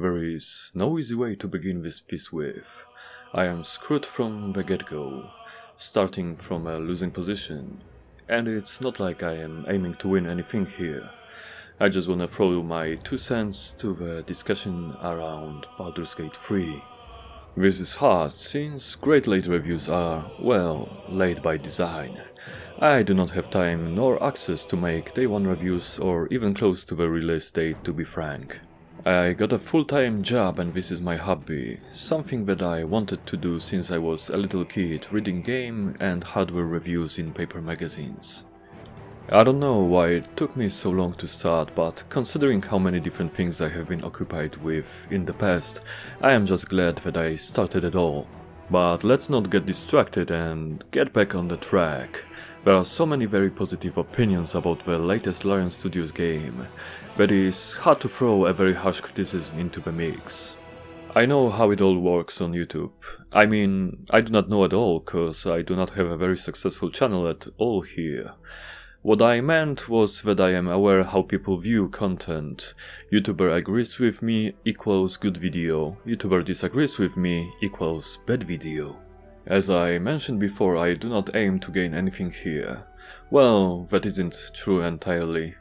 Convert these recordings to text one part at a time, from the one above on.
There is no easy way to begin this piece with. I am screwed from the get-go, starting from a losing position, and it's not like I am aiming to win anything here. I just wanna throw my 2 cents to the discussion around Baldur's Gate 3. This is hard, since great late reviews are, well, late by design. I do not have time nor access to make day 1 reviews or even close to the release date, to be frank. I got a full-time job and this is my hobby, something that I wanted to do since I was a little kid, reading game and hardware reviews in paper magazines. I don't know why it took me so long to start, but considering how many different things I have been occupied with in the past, I am just glad that I started at all. But let's not get distracted and get back on the track. There are so many very positive opinions about the latest Larian Studios game, that it is hard to throw a very harsh criticism into the mix. I know how it all works on YouTube. I mean, I do not know at all, cause I do not have a very successful channel at all here. What I meant was that I am aware how people view content. YouTuber agrees with me equals good video, YouTuber disagrees with me equals bad video. As I mentioned before, I do not aim to gain anything here. Well, that isn't true entirely.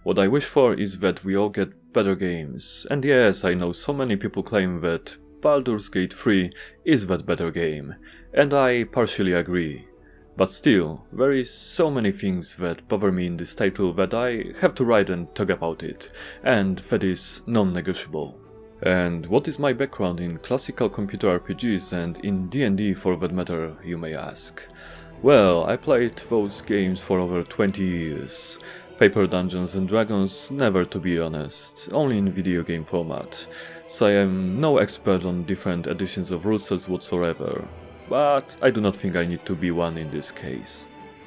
What I wish for is that we all get better games, and yes, I know so many people claim that Baldur's Gate 3 is that better game, and I partially agree. But still, there is so many things that bother me in this title that I have to write and talk about it, and that is non-negotiable. And what is my background in classical computer RPGs and in D&D for that matter, you may ask? Well, I played those games for over 20 years. Paper Dungeons and Dragons, never to be honest, only in video game format, so I am no expert on different editions of rule sets whatsoever. But I do not think I need to be one in this case.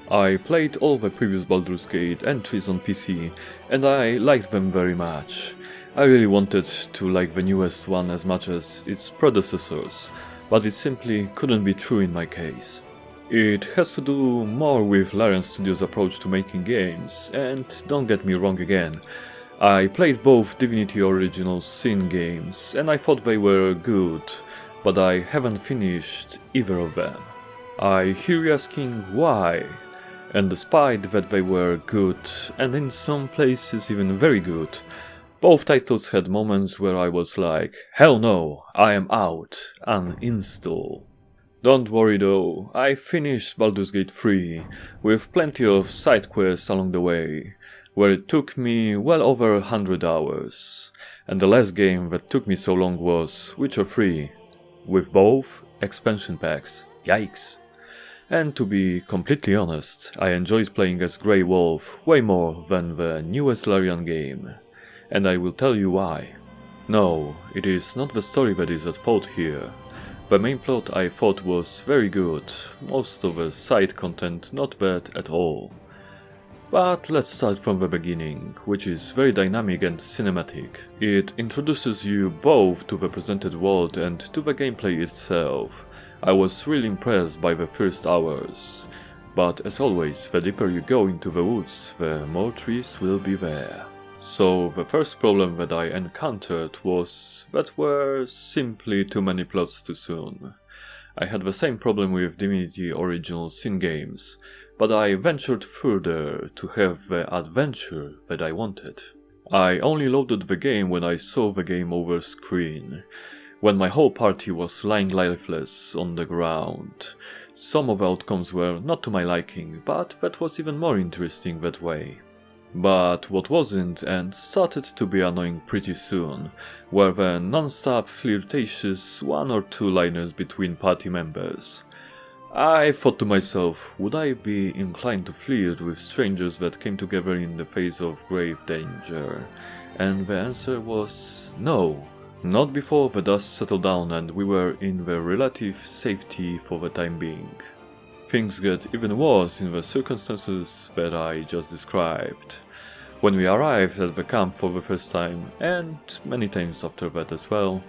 I played all the previous Baldur's Gate entries on PC, and I liked them very much. I really wanted to like the newest one as much as its predecessors, but it simply couldn't be true in my case. It has to do more with Larian Studios' approach to making games, and don't get me wrong again, I played both Divinity Original Sin games, and I thought they were good, but I haven't finished either of them. I hear you asking why, and despite that they were good, and in some places even very good, both titles had moments where I was like, hell no, I am out, uninstall. Don't worry though, I finished Baldur's Gate 3, with plenty of side quests along the way, where it took me well over 100 hours, and the last game that took me so long was Witcher 3, with both expansion packs, yikes. And to be completely honest, I enjoyed playing as Grey Wolf way more than the newest Larian game, and I will tell you why. No, it is not the story that is at fault here. The main plot I thought was very good, most of the side content not bad at all. But let's start from the beginning, which is very dynamic and cinematic. It introduces you both to the presented world and to the gameplay itself. I was really impressed by the first hours. But as always, the deeper you go into the woods, the more trees will be there. So the first problem that I encountered was that were simply too many plots too soon. I had the same problem with Divinity Original Sin games, but I ventured further to have the adventure that I wanted. I only loaded the game when I saw the game over screen, when my whole party was lying lifeless on the ground. Some of the outcomes were not to my liking, but that was even more interesting that way. But what wasn't and started to be annoying pretty soon were the non-stop flirtatious 1 or 2 liners between party members. I thought to myself, would I be inclined to flirt with strangers that came together in the face of grave danger? And the answer was no. Not before the dust settled down and we were in the relative safety for the time being. Things get even worse in the circumstances that I just described. When we arrived at the camp for the first time, and many times after that as well,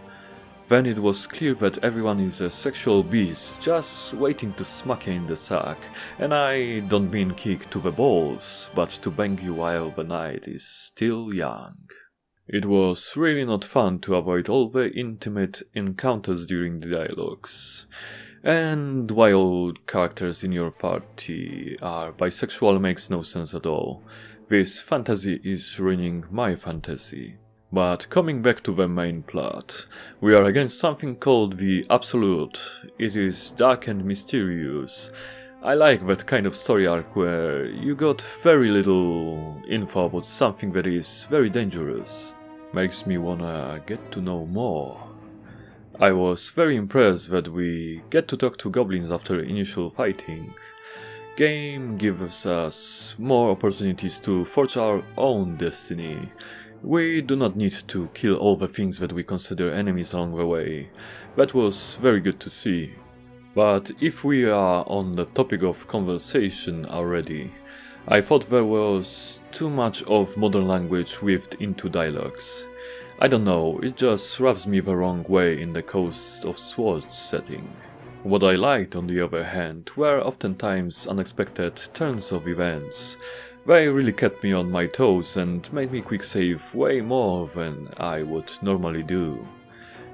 then it was clear that everyone is a sexual beast just waiting to smack you in the sack, and I don't mean kick to the balls, but to bang you while the night is still young. It was really not fun to avoid all the intimate encounters during the dialogues. And while characters in your party are bisexual makes no sense at all. This fantasy is ruining my fantasy. But coming back to the main plot, we are against something called the Absolute. It is dark and mysterious. I like that kind of story arc where you got very little info about something that is very dangerous. Makes me wanna get to know more. I was very impressed that we get to talk to goblins after initial fighting. Game gives us more opportunities to forge our own destiny. We do not need to kill all the things that we consider enemies along the way. That was very good to see. But if we are on the topic of conversation already, I thought there was too much of modern language weaved into dialogues. I don't know, it just rubs me the wrong way in the Coast of Swords setting. What I liked, on the other hand, were oftentimes unexpected turns of events. They really kept me on my toes and made me quick save way more than I would normally do.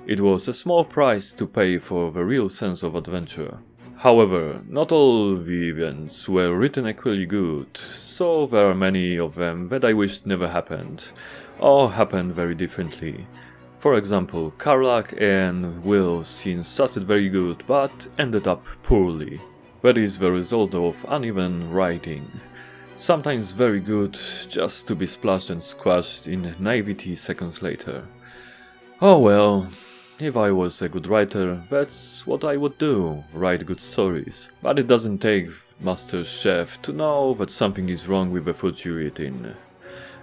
It was a small price to pay for the real sense of adventure. However, not all the events were written equally good, so there are many of them that I wished never happened, or happened very differently. For example, Karlach and Will's scene started very good but ended up poorly. That is the result of uneven writing. Sometimes very good, just to be splashed and squashed in naivety seconds later. Oh well, if I was a good writer, that's what I would do, write good stories. But it doesn't take Master Chef to know that something is wrong with the food you eat in.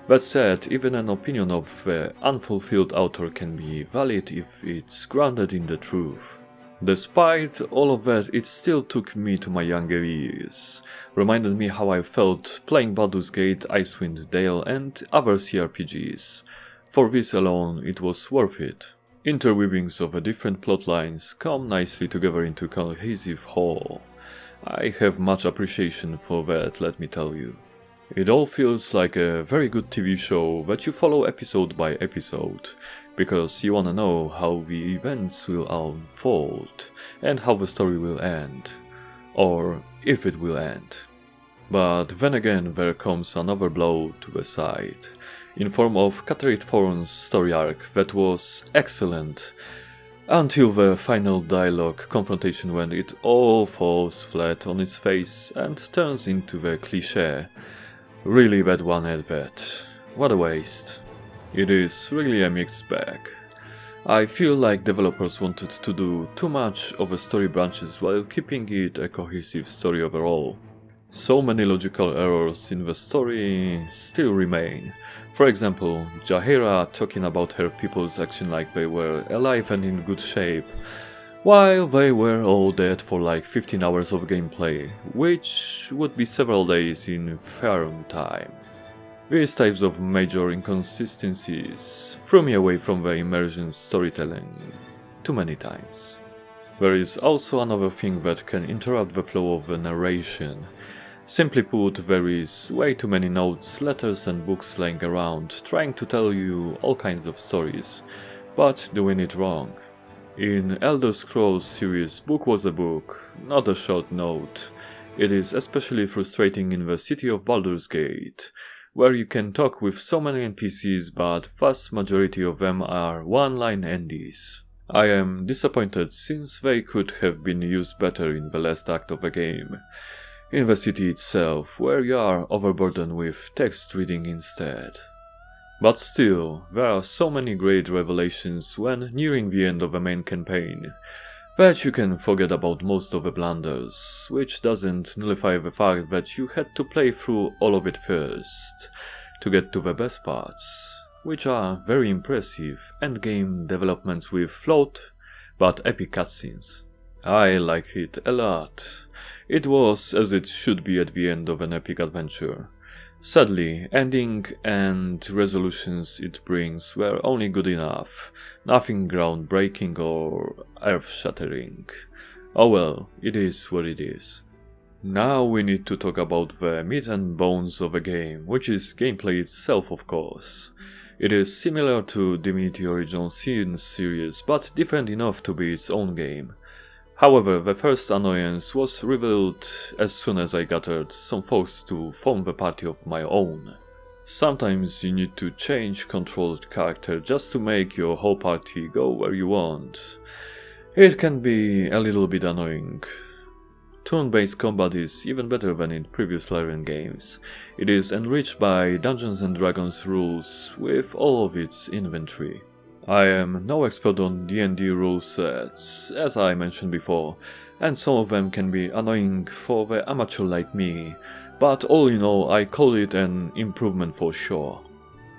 That said, even an opinion of the unfulfilled author can be valid if it's grounded in the truth. Despite all of that, it still took me to my younger years, reminded me how I felt playing Baldur's Gate, Icewind Dale and other cRPGs. For this alone, it was worth it. Interweavings of the different plotlines come nicely together into a cohesive whole. I have much appreciation for that, let me tell you. It all feels like a very good TV show that you follow episode by episode, because you wanna know how the events will unfold, and how the story will end. Or if it will end. But then again there comes another blow to the side, in form of Catherine Thorne's story arc that was excellent, until the final dialogue confrontation when it all falls flat on its face and turns into the cliché. Really bad one at that. What a waste. It is really a mixed bag. I feel like developers wanted to do too much of the story branches while keeping it a cohesive story overall. So many logical errors in the story still remain. For example, Jaheira talking about her people's action like they were alive and in good shape, while they were all dead for like 15 hours of gameplay, which would be several days in farm time. These types of major inconsistencies threw me away from the immersion storytelling too many times. There is also another thing that can interrupt the flow of the narration. Simply put, there is way too many notes, letters and books laying around trying to tell you all kinds of stories, but doing it wrong. In Elder Scrolls series, book was a book, not a short note. It is especially frustrating in the city of Baldur's Gate, where you can talk with so many NPCs but vast majority of them are one-line endies. I am disappointed since they could have been used better in the last act of the game, in the city itself, where you are overburdened with text reading instead. But still, there are so many great revelations when nearing the end of the main campaign, that you can forget about most of the blunders, which doesn't nullify the fact that you had to play through all of it first, to get to the best parts, which are very impressive endgame developments with flawed but epic cutscenes. I like it a lot. It was as it should be at the end of an epic adventure. Sadly, ending and resolutions it brings were only good enough, nothing groundbreaking or earth-shattering. Oh well, it is what it is. Now we need to talk about the meat and bones of the game, which is gameplay itself of course. It is similar to Divinity Original Sin series, but different enough to be its own game. However, the first annoyance was revealed as soon as I gathered some folks to form the party of my own. Sometimes you need to change controlled character just to make your whole party go where you want. It can be a little bit annoying. Turn-based combat is even better than in previous Larian games. It is enriched by Dungeons & Dragons rules with all of its inventory. I am no expert on D&D rule sets, as I mentioned before, and some of them can be annoying for the amateur like me, but all in all I call it an improvement for sure.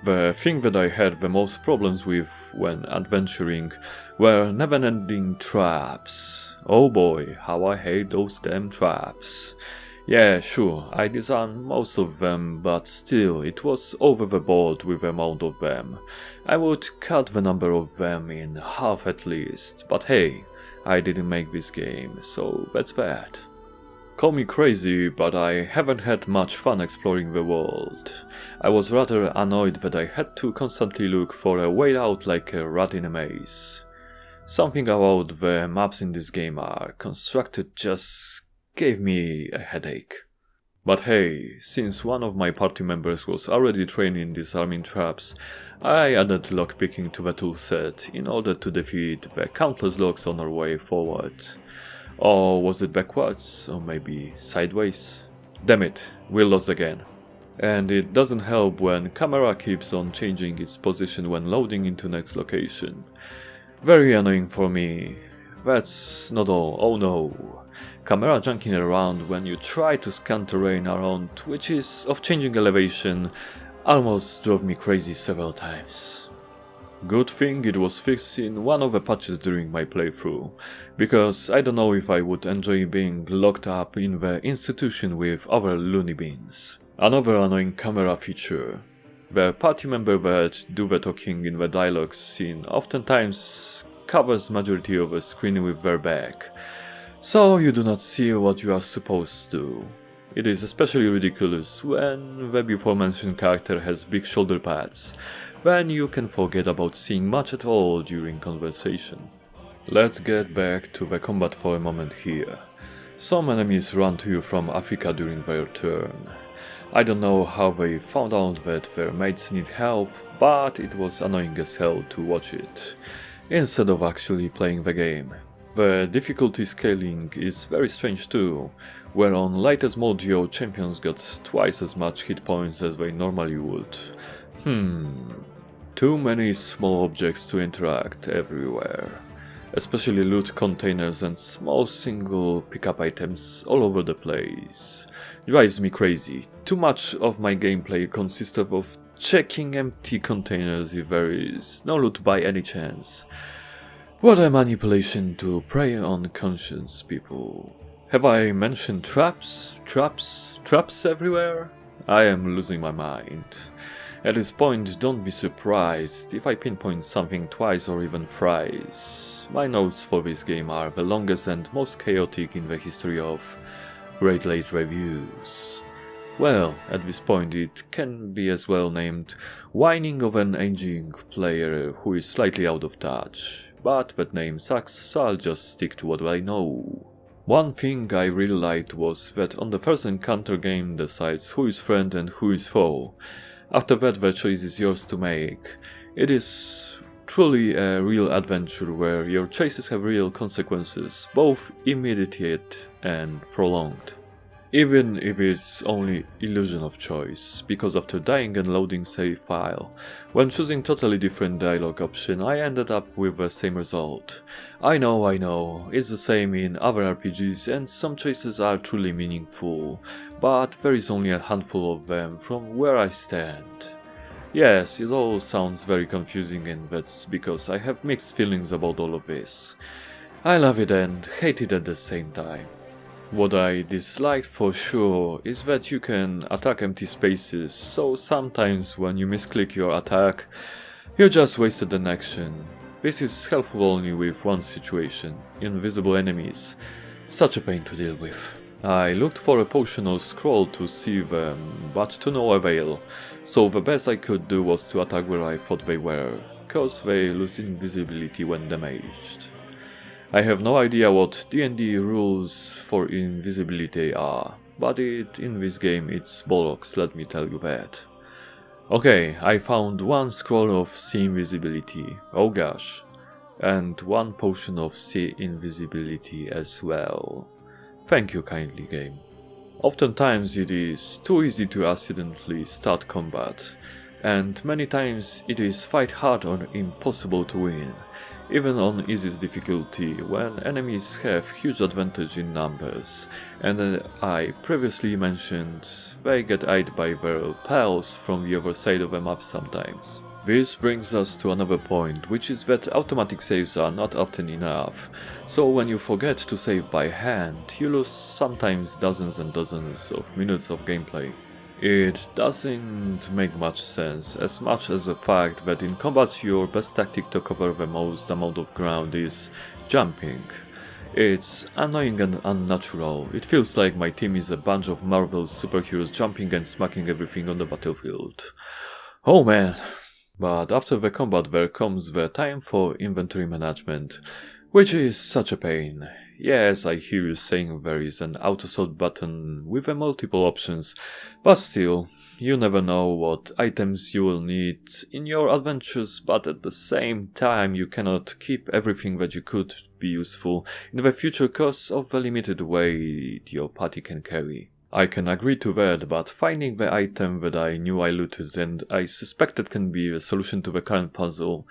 The thing that I had the most problems with when adventuring were never-ending traps. Oh boy, how I hate those damn traps. Yeah, sure, I disarmed most of them, but still, it was over the board with the amount of them. I would cut the number of them in half at least, but hey, I didn't make this game, so that's that. Call me crazy, but I haven't had much fun exploring the world. I was rather annoyed that I had to constantly look for a way out like a rat in a maze. Something about the maps in this game are constructed just gave me a headache. But hey, since one of my party members was already trained in disarming traps, I added lockpicking to the toolset in order to defeat the countless locks on our way forward. Or was it backwards? Or maybe sideways? Damn it, we lost again. And it doesn't help when camera keeps on changing its position when loading into next location. Very annoying for me. That's not all, oh no. Camera junking around when you try to scan terrain around, which is of changing elevation, almost drove me crazy several times. Good thing it was fixed in one of the patches during my playthrough, because I don't know if I would enjoy being locked up in the institution with other loony beans. Another annoying camera feature. The party member that do the talking in the dialogue scene oftentimes covers majority of the screen with their back, so you do not see what you are supposed to. It is especially ridiculous when the before mentioned character has big shoulder pads, when you can forget about seeing much at all during conversation. Let's get back to the combat for a moment here. Some enemies run to you from Africa during their turn. I don't know how they found out that their mates need help, but it was annoying as hell to watch it, instead of actually playing the game. The difficulty scaling is very strange too, where on latest mode your champions got twice as much hit points as they normally would. Too many small objects to interact everywhere. Especially loot containers and small single pickup items all over the place. Drives me crazy. Too much of my gameplay consists of checking empty containers if there is no loot by any chance. What a manipulation to prey on conscience, people. Have I mentioned traps? Traps everywhere? I am losing my mind. At this point, don't be surprised if I pinpoint something twice or even thrice. My notes for this game are the longest and most chaotic in the history of Great Late Reviews. Well, at this point it can be as well named Whining of an Aging Player who is slightly out of touch, but that name sucks, so I'll just stick to what I know. One thing I really liked was that on the first encounter game decides who is friend and who is foe. After that the choice is yours to make. It is truly a real adventure where your choices have real consequences, both immediate and prolonged. Even if it's only illusion of choice, because after dying and loading save file, when choosing totally different dialogue option I ended up with the same result. I know, it's the same in other RPGs and some choices are truly meaningful, but there is only a handful of them from where I stand. Yes, it all sounds very confusing and that's because I have mixed feelings about all of this. I love it and hate it at the same time. What I disliked for sure is that you can attack empty spaces, so sometimes when you misclick your attack, you just wasted an action. This is helpful only with one situation, invisible enemies. Such a pain to deal with. I looked for a potion or scroll to see them, but to no avail, so the best I could do was to attack where I thought they were, cause they lose invisibility when damaged. I have no idea what D&D rules for invisibility are, but in this game it's bollocks, let me tell you that. Okay, I found one scroll of sea invisibility, oh gosh, and one potion of sea invisibility as well. Thank you kindly, game. Oftentimes it is too easy to accidentally start combat, and many times it is quite hard or impossible to win, even on easiest difficulty when enemies have huge advantage in numbers, and I previously mentioned they get eyed by their pals from the other side of the map sometimes. This brings us to another point, which is that automatic saves are not often enough, so when you forget to save by hand, you lose sometimes dozens and dozens of minutes of gameplay. It doesn't make much sense, as much as the fact that in combat your best tactic to cover the most amount of ground is jumping. It's annoying and unnatural. It feels like my team is a bunch of Marvel's superheroes jumping and smacking everything on the battlefield. Oh man. But after the combat there comes the time for inventory management, which is such a pain. Yes, I hear you saying there is an auto-sort button with multiple options, but still, you never know what items you will need in your adventures, but at the same time you cannot keep everything that you could be useful in the future cause of the limited weight your party can carry. I can agree to that, but finding the item that I knew I looted and I suspected can be the solution to the current puzzle,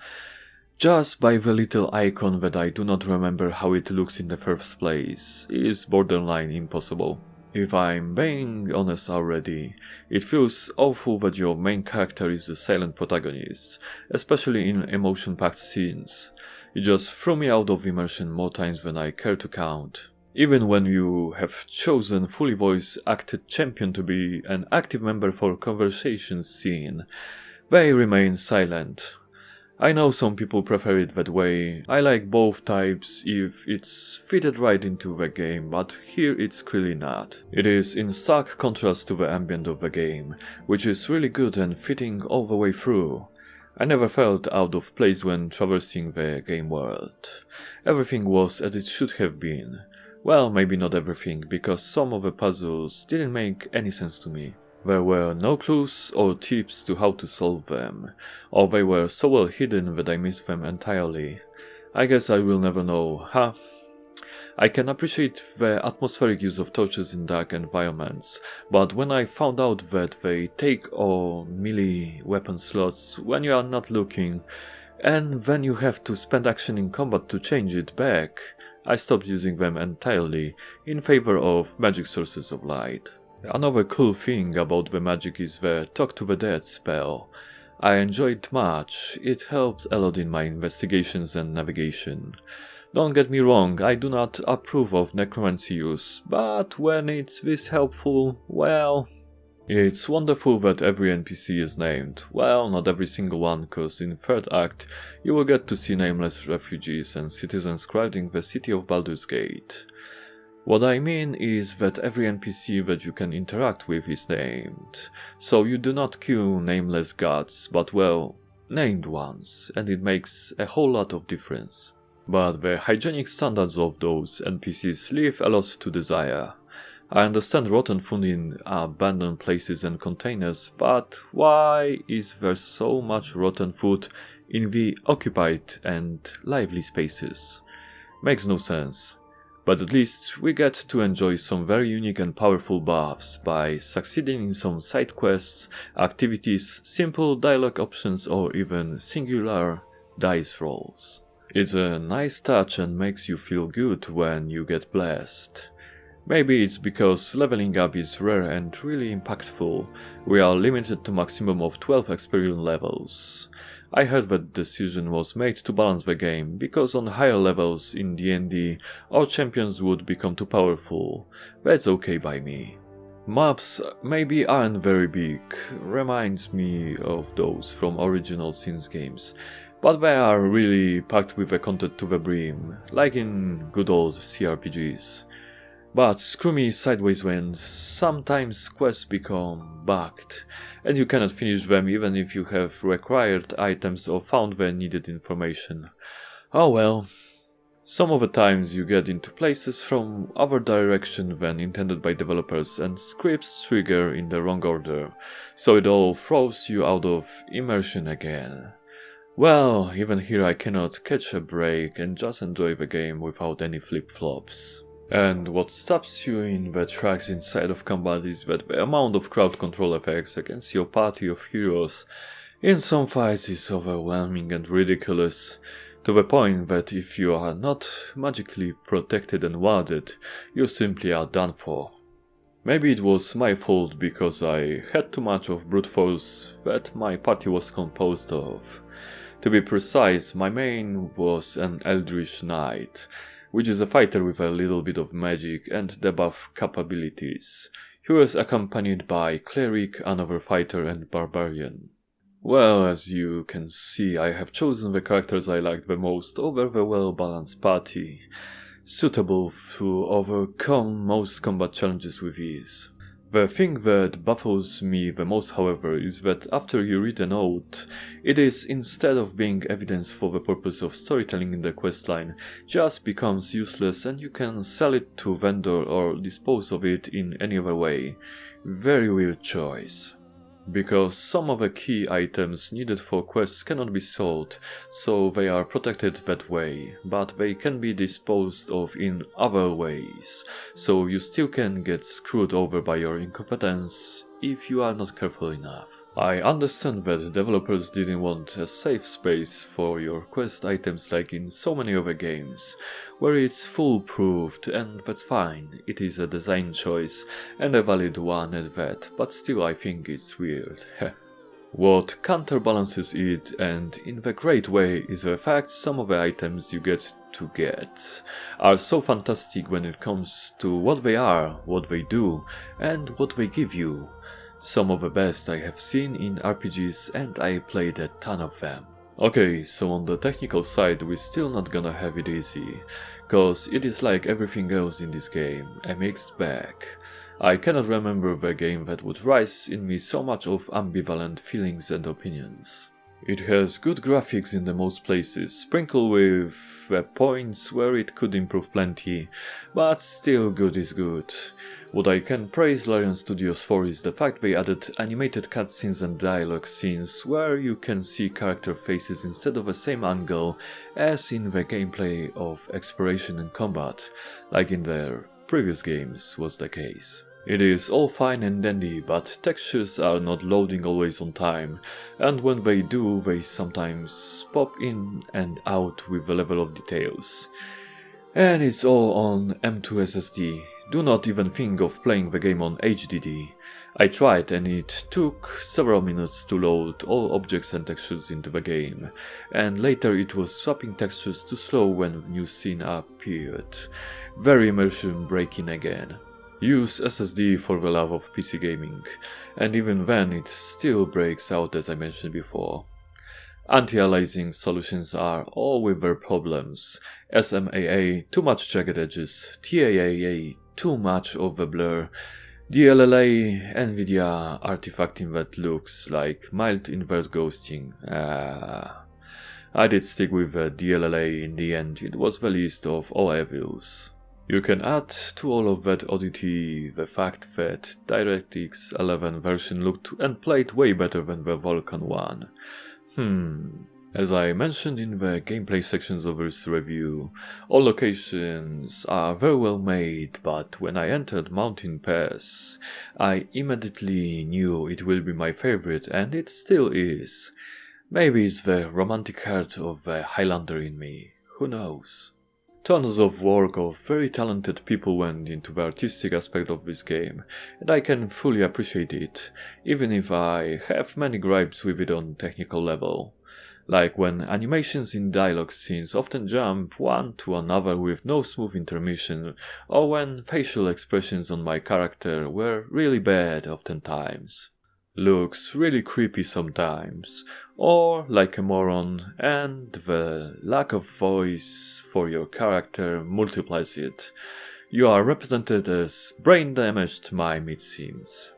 just by the little icon that I do not remember how it looks in the first place, is borderline impossible. If I'm being honest already, it feels awful that your main character is the silent protagonist, especially in emotion-packed scenes. It just threw me out of immersion more times than I care to count. Even when you have chosen fully voice-acted champion to be an active member for conversation scene, they remain silent. I know some people prefer it that way. I like both types if it's fitted right into the game, but here it's clearly not. It is in stark contrast to the ambient of the game, which is really good and fitting all the way through. I never felt out of place when traversing the game world. Everything was as it should have been. Well, maybe not everything, because some of the puzzles didn't make any sense to me. There were no clues or tips to how to solve them, or they were so well hidden that I missed them entirely. I guess I will never know, huh? I can appreciate the atmospheric use of torches in dark environments, but when I found out that they take all melee weapon slots when you are not looking, and then you have to spend action in combat to change it back, I stopped using them entirely in favor of magic sources of light. Another cool thing about the magic is the Talk to the Dead spell. I enjoyed it much, it helped a lot in my investigations and navigation. Don't get me wrong, I do not approve of necromancy use, but when it's this helpful, well... It's wonderful that every NPC is named. Well, not every single one, cause in third act you will get to see nameless refugees and citizens crowding the city of Baldur's Gate. What I mean is that every NPC that you can interact with is named, so you do not kill nameless gods, but well, named ones, and it makes a whole lot of difference. But the hygienic standards of those NPCs leave a lot to desire. I understand rotten food in abandoned places and containers, but why is there so much rotten food in the occupied and lively spaces? Makes no sense. But at least we get to enjoy some very unique and powerful buffs by succeeding in some side quests, activities, simple dialogue options, or even singular dice rolls. It's a nice touch and makes you feel good when you get blessed. Maybe it's because leveling up is rare and really impactful. We are limited to maximum of 12 experience levels. I heard that decision was made to balance the game, because on higher levels in D&D, our champions would become too powerful. That's okay by me. Maps maybe aren't very big, reminds me of those from original Sins games, but they are really packed with the content to the brim, like in good old cRPGs. But screw me sideways when sometimes quests become bugged, and you cannot finish them even if you have required items or found the needed information. Oh well. Some of the times you get into places from other direction than intended by developers and scripts trigger in the wrong order, so it all throws you out of immersion again. Well, even here I cannot catch a break and just enjoy the game without any flip-flops. And what stops you in the tracks inside of combat is that the amount of crowd control effects against your party of heroes in some fights is overwhelming and ridiculous, to the point that if you are not magically protected and warded, you simply are done for. Maybe it was my fault because I had too much of brute force that my party was composed of. To be precise, my main was an Eldritch Knight, which is a fighter with a little bit of magic and debuff capabilities. He was accompanied by Cleric, another fighter, and Barbarian. Well, as you can see, I have chosen the characters I liked the most over the well-balanced party, suitable to overcome most combat challenges with ease. The thing that baffles me the most, however, is that after you read a note, it is, instead of being evidence for the purpose of storytelling in the questline, just becomes useless and you can sell it to vendor or dispose of it in any other way. Very weird choice. Because some of the key items needed for quests cannot be sold, so they are protected that way, but they can be disposed of in other ways, so you still can get screwed over by your incompetence if you are not careful enough. I understand that developers didn't want a safe space for your quest items like in so many other games, where it's foolproof, and that's fine, it is a design choice, and a valid one at that, but still I think it's weird. What counterbalances it, and in the great way, is the fact some of the items you get are so fantastic when it comes to what they are, what they do, and what they give you. Some of the best I have seen in RPGs, and I played a ton of them. Okay, so on the technical side we're still not gonna have it easy, cause it is like everything else in this game, a mixed bag. I cannot remember the game that would rise in me so much of ambivalent feelings and opinions. It has good graphics in the most places, sprinkled with points where it could improve plenty, but still good is good. What I can praise Larian Studios for is the fact they added animated cutscenes and dialogue scenes where you can see character faces instead of the same angle as in the gameplay of exploration and combat, like in their previous games was the case. It is all fine and dandy, but textures are not loading always on time, and when they do, they sometimes pop in and out with the level of details. And it's all on M2 SSD. Do not even think of playing the game on HDD. I tried and it took several minutes to load all objects and textures into the game, and later it was swapping textures too slow when new scene appeared. Very immersion breaking again. Use SSD for the love of PC gaming, and even then it still breaks out as I mentioned before. Anti-aliasing solutions are all with their problems. SMAA, too much jagged edges, TAAA, too much of the blur, DLLA, NVIDIA artifacting that looks like mild invert ghosting. I did stick with the DLLA in the end, it was the least of all evils. You can add to all of that oddity the fact that DirectX 11 version looked and played way better than the Vulkan one. As I mentioned in the gameplay sections of this review, all locations are very well made, but when I entered Mountain Pass, I immediately knew it will be my favorite, and it still is. Maybe it's the romantic heart of the Highlander in me, who knows? Tons of work of very talented people went into the artistic aspect of this game, and I can fully appreciate it, even if I have many gripes with it on technical level. Like when animations in dialogue scenes often jump one to another with no smooth intermission, or when facial expressions on my character were really bad oftentimes. Looks really creepy sometimes, or like a moron, and the lack of voice for your character multiplies it. You are represented as brain-damaged mime, it seems.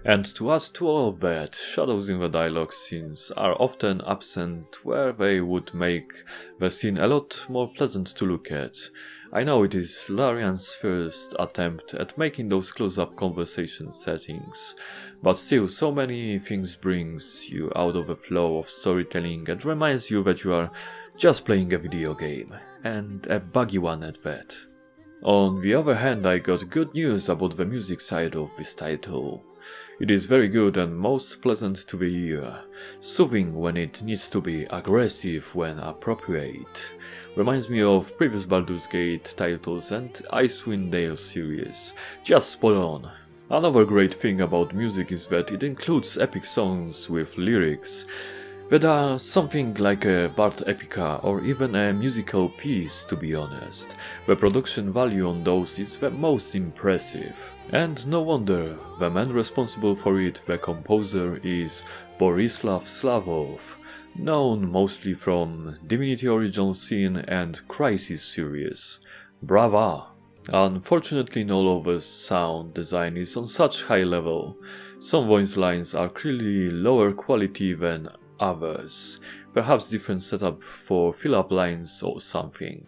And to add to all of that, shadows in the dialogue scenes are often absent where they would make the scene a lot more pleasant to look at. I know it is Larian's first attempt at making those close-up conversation settings, but still so many things brings you out of the flow of storytelling and reminds you that you are just playing a video game, and a buggy one at that. On the other hand, I got good news about the music side of this title. It is very good and most pleasant to the ear, soothing when it needs to be, aggressive when appropriate. Reminds me of previous Baldur's Gate titles and Icewind Dale series, just spot on. Another great thing about music is that it includes epic songs with lyrics that are something like a Bard Epica or even a musical piece, to be honest. The production value on those is the most impressive. And no wonder, the man responsible for it, the composer, is Borislav Slavov, known mostly from Divinity Original Sin and Crisis series. Brava! Unfortunately, not all of the sound design is on such high level. Some voice lines are clearly lower quality than others, perhaps different setup for fill-up lines or something.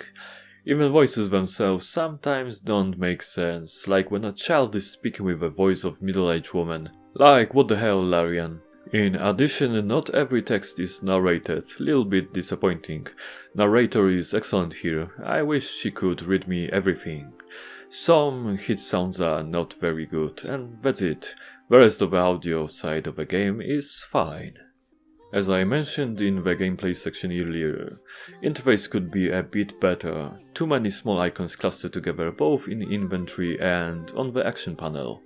Even voices themselves sometimes don't make sense, like when a child is speaking with the voice of middle-aged woman. Like, what the hell, Larian? In addition, not every text is narrated, little bit disappointing. Narrator is excellent here, I wish she could read me everything. Some hit sounds are not very good, and that's it. The rest of the audio side of the game is fine. As I mentioned in the gameplay section earlier, interface could be a bit better. Too many small icons clustered together both in inventory and on the action panel.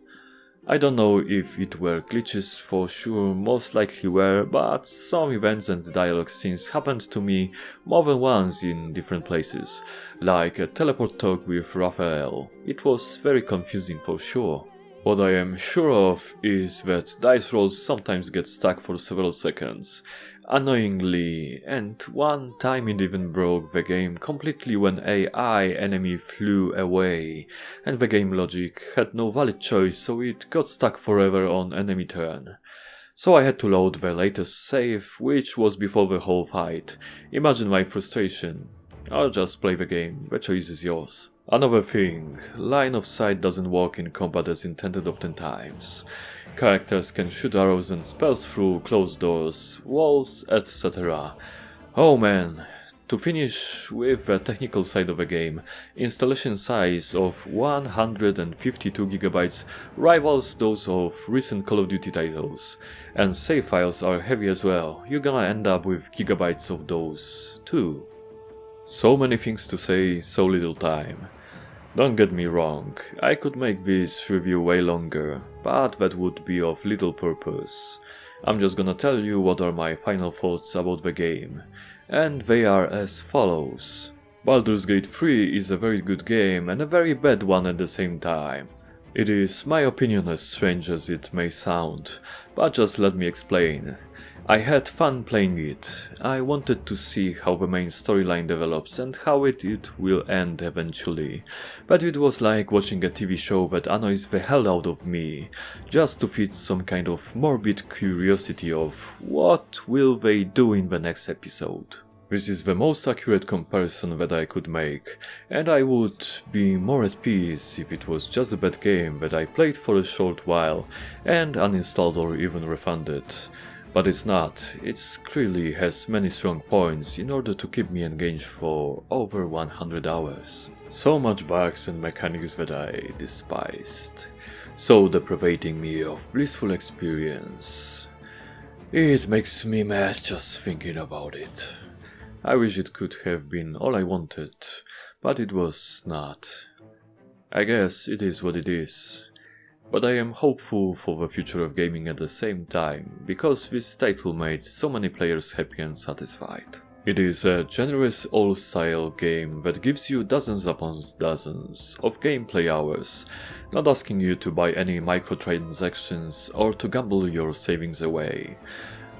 I don't know if it were glitches, for sure, most likely were, but some events and dialogue scenes happened to me more than once in different places, like a teleport talk with Raphael. It was very confusing for sure. What I am sure of is that dice rolls sometimes get stuck for several seconds, annoyingly, and one time it even broke the game completely when AI enemy flew away, and the game logic had no valid choice, so it got stuck forever on enemy turn. So I had to load the latest save, which was before the whole fight. Imagine my frustration. I'll just play the game, the choice is yours. Another thing, line of sight doesn't work in combat as intended oftentimes. Characters can shoot arrows and spells through closed doors, walls, etc. Oh man. To finish with the technical side of the game, installation size of 152GB rivals those of recent Call of Duty titles, and save files are heavy as well, you're gonna end up with gigabytes of those too. So many things to say, so little time. Don't get me wrong, I could make this review way longer, but that would be of little purpose. I'm just gonna tell you what are my final thoughts about the game, and they are as follows. Baldur's Gate 3 is a very good game and a very bad one at the same time. It is my opinion, as strange as it may sound, but just let me explain. I had fun playing it. I wanted to see how the main storyline develops and how it will end eventually. But it was like watching a TV show that annoys the hell out of me, just to feed some kind of morbid curiosity of what will they do in the next episode. This is the most accurate comparison that I could make, and I would be more at peace if it was just a bad game that I played for a short while and uninstalled or even refunded. But it's not, it clearly has many strong points in order to keep me engaged for over 100 hours. So much bugs and mechanics that I despised, so deprivating me of blissful experience. It makes me mad just thinking about it. I wish it could have been all I wanted, but it was not. I guess it is what it is. But I am hopeful for the future of gaming at the same time, because this title made so many players happy and satisfied. It is a generous old-style game that gives you dozens upon dozens of gameplay hours, not asking you to buy any microtransactions or to gamble your savings away.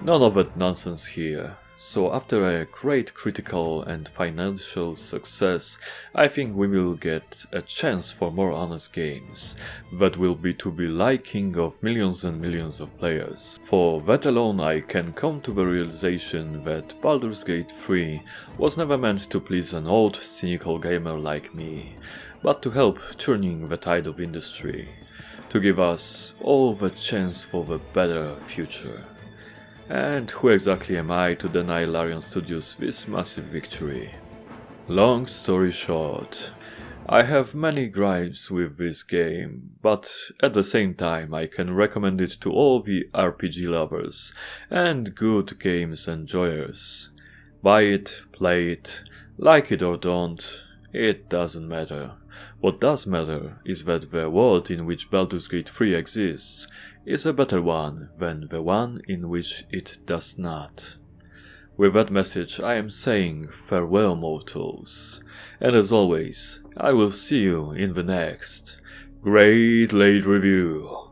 None of that nonsense here. So after a great critical and financial success, I think we will get a chance for more honest games that will be to the liking of millions and millions of players. For that alone I can come to the realization that Baldur's Gate 3 was never meant to please an old cynical gamer like me, but to help turning the tide of industry, to give us all the chance for the better future. And who exactly am I to deny Larian Studios this massive victory? Long story short, I have many gripes with this game, but at the same time I can recommend it to all the RPG lovers and good games enjoyers. Buy it, play it, like it or don't, it doesn't matter. What does matter is that the world in which Baldur's Gate 3 exists is a better one than the one in which it does not. With that message I am saying farewell, mortals, and as always I will see you in the next Great Late Review.